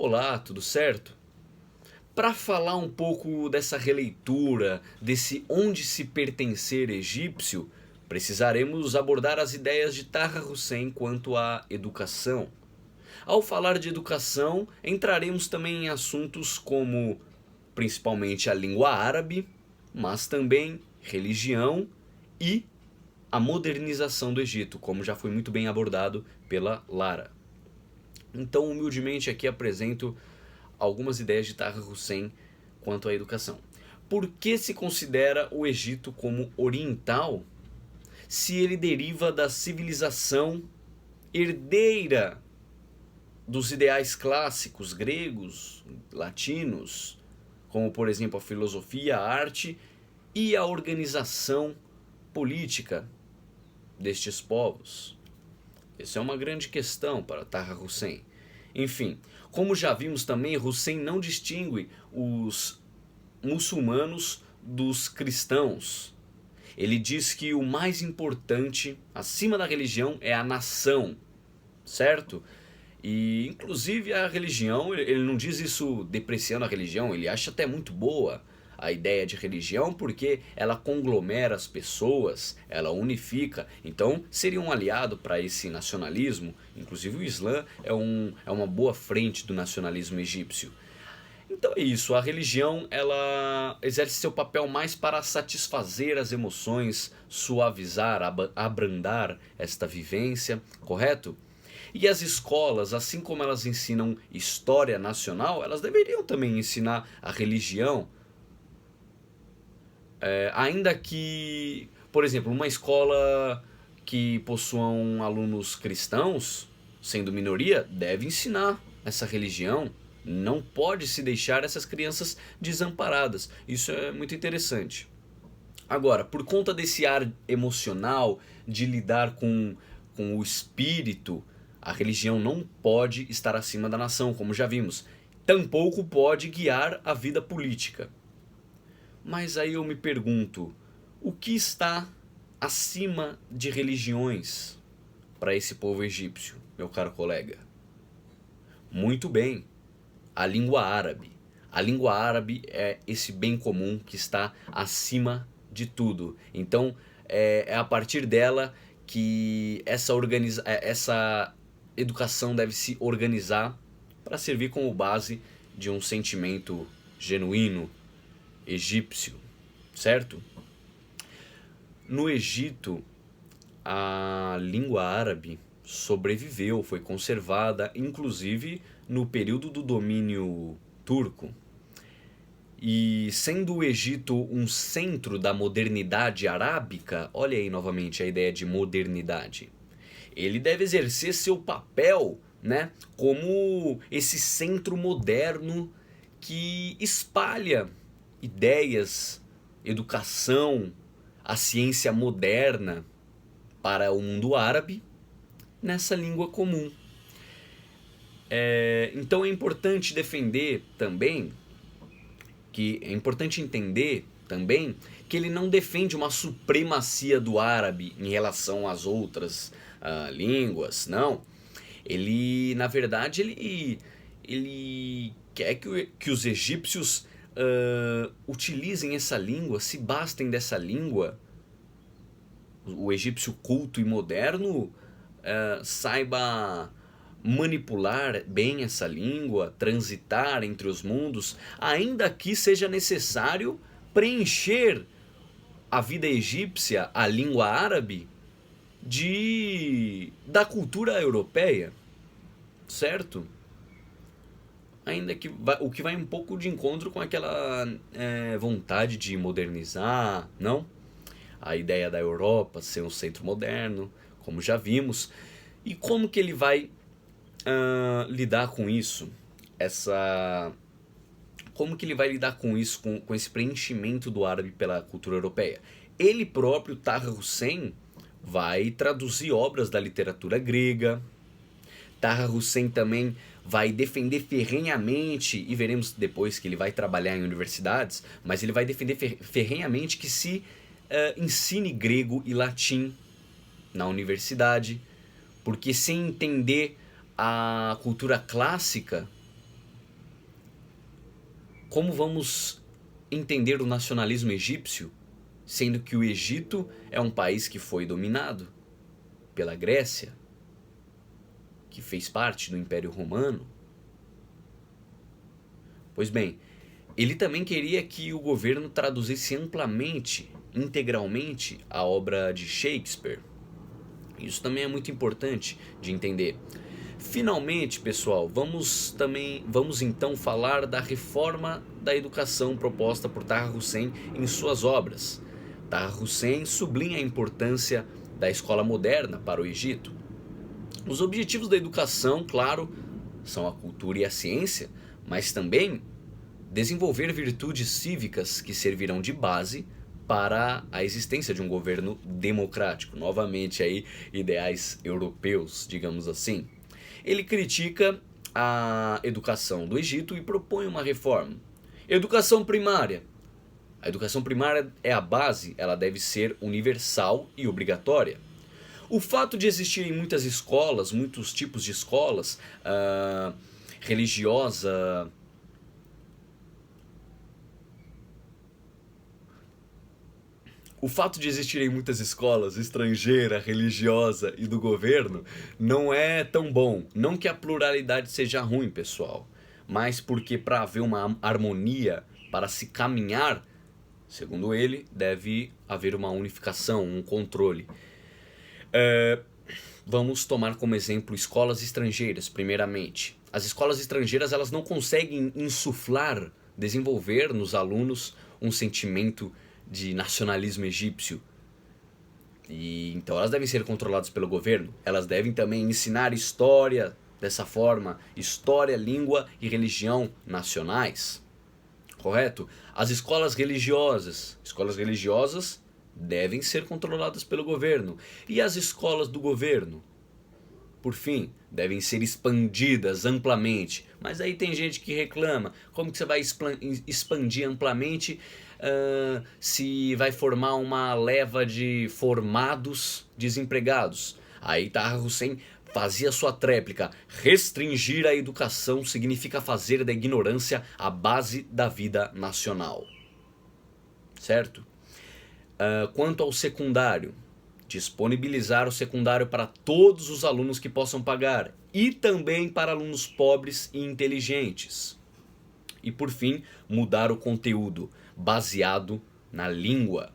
Olá, tudo certo? Para falar um pouco dessa releitura, desse onde se pertencer egípcio, precisaremos abordar as ideias de Taha Hussein quanto à educação. Ao falar de educação, entraremos também em assuntos como principalmente a língua árabe, mas também religião e a modernização do Egito, como já foi muito bem abordado pela Lara. Então, humildemente aqui apresento algumas ideias de Taha Hussein quanto à educação. Por que se considera o Egito como oriental se ele deriva da civilização herdeira dos ideais clássicos gregos, latinos, como por exemplo a filosofia, a arte e a organização política destes povos? Essa é uma grande questão para Taha Hussein. Enfim, como já vimos também, Hussein não distingue os muçulmanos dos cristãos. Ele diz que o mais importante, acima da religião, é a nação, certo? E inclusive a religião, ele não diz isso depreciando a religião, ele acha até muito boa a ideia de religião porque ela conglomera as pessoas, ela unifica. Então seria um aliado para esse nacionalismo. Inclusive o Islã é uma boa frente do nacionalismo egípcio. Então é isso, a religião ela exerce seu papel mais para satisfazer as emoções, suavizar, abrandar esta vivência, correto? E as escolas, assim como elas ensinam história nacional, elas deveriam também ensinar a religião. Ainda que, por exemplo, uma escola que possuam alunos cristãos, sendo minoria, deve ensinar essa religião. Não pode se deixar essas crianças desamparadas. Isso é muito interessante. Agora, por conta desse ar emocional de lidar com o espírito, a religião não pode estar acima da nação, como já vimos. Tampouco pode guiar a vida política. Mas aí eu me pergunto, o que está acima de religiões para esse povo egípcio, meu caro colega? Muito bem, a língua árabe. A língua árabe é esse bem comum que está acima de tudo. Então é a partir dela que essa educação deve se organizar para servir como base de um sentimento genuíno egípcio, certo? No Egito, a língua árabe sobreviveu, foi conservada, inclusive no período do domínio turco. E sendo o Egito um centro da modernidade arábica, olha aí novamente a ideia de modernidade. Ele deve exercer seu papel, né, como esse centro moderno que espalha ideias, educação, a ciência moderna para o mundo árabe nessa língua comum. Então é importante defender também, que é importante entender também que ele não defende uma supremacia do árabe em relação às outras línguas, não. Ele, na verdade, ele quer que os egípcios utilizem essa língua, se bastem dessa língua. O egípcio culto e moderno saiba manipular bem essa língua, transitar entre os mundos, ainda que seja necessário preencher a vida egípcia, a língua árabe, da cultura europeia, certo? Ainda que o que vai um pouco de encontro com aquela vontade de modernizar, não? A ideia da Europa ser um centro moderno, como já vimos. E como que ele vai lidar com isso? Como que ele vai lidar com isso, com esse preenchimento do árabe pela cultura europeia? Ele próprio, Taha Hussein, vai traduzir obras da literatura grega. Taha Hussein também vai defender ferrenhamente, e veremos depois que ele vai trabalhar em universidades, mas ele vai defender ferrenhamente que se ensine grego e latim na universidade, porque sem entender a cultura clássica como vamos entender o nacionalismo egípcio, sendo que o Egito é um país que foi dominado pela Grécia, que fez parte do Império Romano? Pois bem, ele também queria que o governo traduzisse amplamente, integralmente, a obra de Shakespeare. Isso também é muito importante de entender. Finalmente, pessoal, vamos então falar da reforma da educação proposta por Taha Hussein em suas obras. Taha Hussein sublinha a importância da escola moderna para o Egito. Os objetivos da educação, claro, são a cultura e a ciência, mas também desenvolver virtudes cívicas que servirão de base para a existência de um governo democrático. Novamente aí, ideais europeus, digamos assim. Ele critica a educação do Egito e propõe uma reforma. Educação primária. A educação primária é a base, ela deve ser universal e obrigatória. O fato de existirem muitas escolas, muitos tipos de escolas, religiosa, o fato de existirem muitas escolas, estrangeira, religiosa e do governo, não é tão bom. Não que a pluralidade seja ruim, pessoal, mas porque para haver uma harmonia, para se caminhar, segundo ele, deve haver uma unificação, um controle. Vamos tomar como exemplo escolas estrangeiras, primeiramente. As escolas estrangeiras, elas não conseguem insuflar, desenvolver nos alunos um sentimento de nacionalismo egípcio. E então elas devem ser controladas pelo governo. Elas devem também ensinar história dessa forma, história, língua e religião nacionais. Correto? As escolas religiosas devem ser controladas pelo governo. E as escolas do governo, por fim, devem ser expandidas amplamente. Mas aí tem gente que reclama, como que você vai expandir amplamente se vai formar uma leva de formados desempregados? Aí Taha Hussein fazia sua tréplica: restringir a educação significa fazer da ignorância a base da vida nacional. Certo? Quanto ao secundário, disponibilizar o secundário para todos os alunos que possam pagar e também para alunos pobres e inteligentes. E por fim, mudar o conteúdo baseado na língua.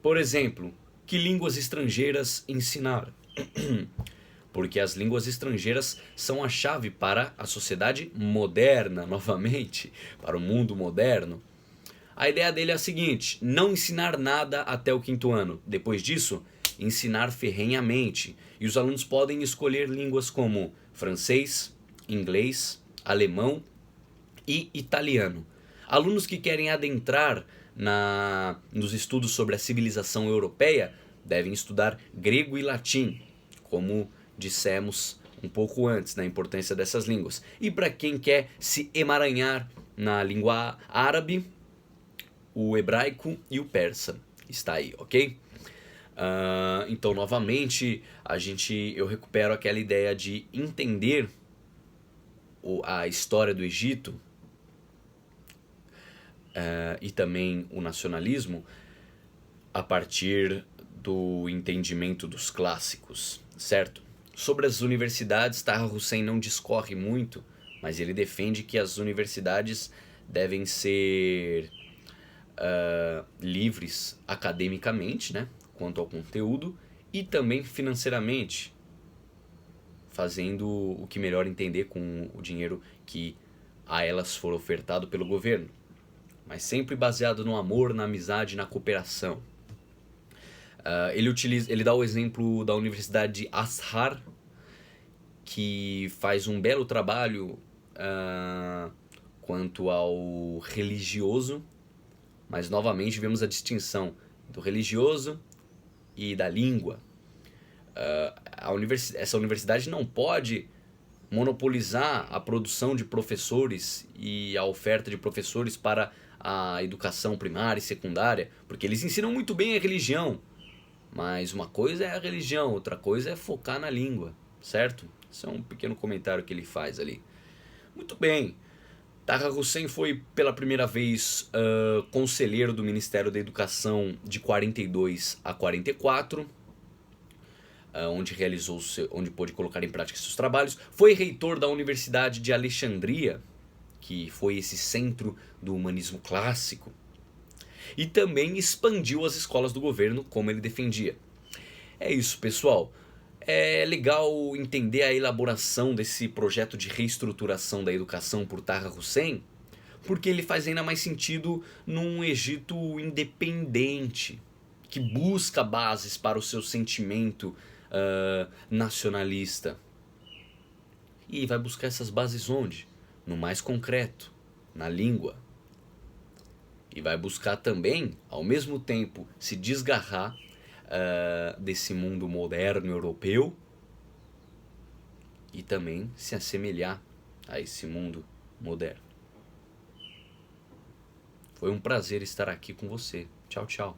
Por exemplo, que línguas estrangeiras ensinar? Porque as línguas estrangeiras são a chave para a sociedade moderna, novamente, para o mundo moderno. A ideia dele é a seguinte: não ensinar nada até o 5º ano. Depois disso, ensinar ferrenhamente. E os alunos podem escolher línguas como francês, inglês, alemão e italiano. Alunos que querem adentrar nos estudos sobre a civilização europeia devem estudar grego e latim, como dissemos um pouco antes, da importância dessas línguas. E para quem quer se emaranhar na língua árabe, o hebraico e o persa. Está aí, ok? Então, novamente, eu recupero aquela ideia de entender a história do Egito e também o nacionalismo a partir do entendimento dos clássicos, certo? Sobre as universidades, Taha Hussein não discorre muito, mas ele defende que as universidades devem ser livres academicamente, né, quanto ao conteúdo, e também financeiramente, fazendo o que melhor entender com o dinheiro que a elas for ofertado pelo governo, mas sempre baseado no amor, na amizade e na cooperação. Ele dá o exemplo da Universidade de Azhar, que faz um belo trabalho quanto ao religioso, mas novamente vemos a distinção do religioso e da língua. Essa universidade não pode monopolizar a produção de professores e a oferta de professores para a educação primária e secundária, porque eles ensinam muito bem a religião, mas uma coisa é a religião, outra coisa é focar na língua, certo? Esse é um pequeno comentário que ele faz ali. Muito bem. Taha Hussein foi pela primeira vez conselheiro do Ministério da Educação de 42 a 44, onde pôde colocar em prática seus trabalhos. Foi reitor da Universidade de Alexandria, que foi esse centro do humanismo clássico, e também expandiu as escolas do governo, como ele defendia. É isso, pessoal. É legal entender a elaboração desse projeto de reestruturação da educação por Taha Hussein, porque ele faz ainda mais sentido num Egito independente, que busca bases para o seu sentimento nacionalista. E vai buscar essas bases onde? No mais concreto, na língua. E vai buscar também, ao mesmo tempo, se desgarrar desse mundo moderno europeu e também se assemelhar a esse mundo moderno. Foi um prazer estar aqui com você. Tchau, tchau.